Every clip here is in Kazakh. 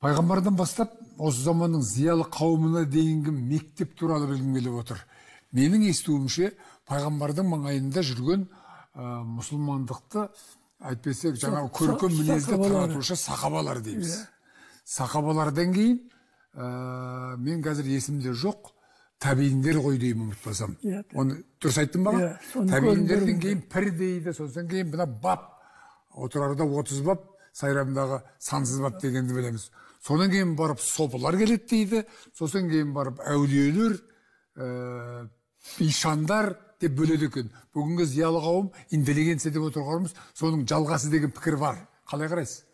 Пайғамбардан бастап осы заманның зиялы қауымына дейінгі мектеп туралы білгім келіп отыр. Менің естуімше пайғамбардың маңайында жүрген мұсылмандықты айтпесек жаңағы көркем мінезді таратушы сахабалар дейміз. Сахабалардан кейін мен қазір есімде жоқ, табииндер ғой деймін, ұмытпасам. Оны дұрыс айттым ба? Табииндерден кейін пір дейді, содан кейін мына бап, отырарда 30 бап, сайрамдағы сансыз бап дегенді білеміз. Содан кейін барып сопылар келеді дейді, содан кейін барып әулиелер, ишандар деп бөледі екен. Бүгінгі зиялы қауым интеллигенция деп отырғанымыз соның жалғасы деген пікір бар. Қалай қарайсыз?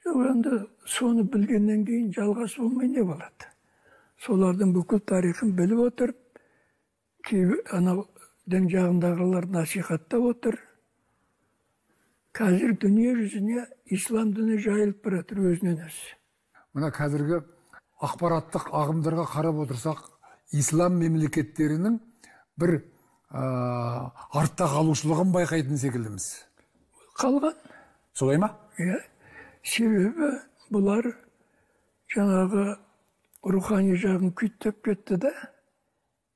Жоқ, енді соны білгеннен кейін жалғасы болмай не болады? Солардың бүкіл тарихын біліп отырып, кейбір анау дін жағындағылар насихаттап отыр. Қазір дүние жүзіне ислам діні жайылып баратыр өзінен өзі. Мына қазіргі ақпараттық ағымдарға қарап отырсақ, ислам мемлекеттерінің бір артта қалушылығын байқайтын секілдіміз. Қалған. Солай ма? Себебі бұлар жаңағы рухани жағын күйттеп кетті де,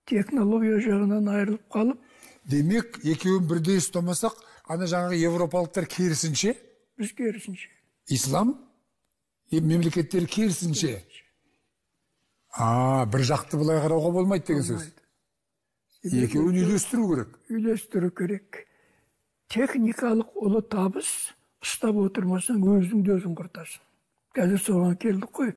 технология жағынан айырылып қалып. Демек, екеуін бірдей ұстамасақ, ана жаңағы европалықтар керісінше? Біз керісінше. Ислам мемлекеттері керісінше? Бір жақты былай қарауға болмайды деген сөз. Екеуін үйлестіру керек. Үйлестіру керек. Техникалық ұлы табыс ұстап отырмасаң өзіңді өзің құртасың. Қазір соған келдік қой.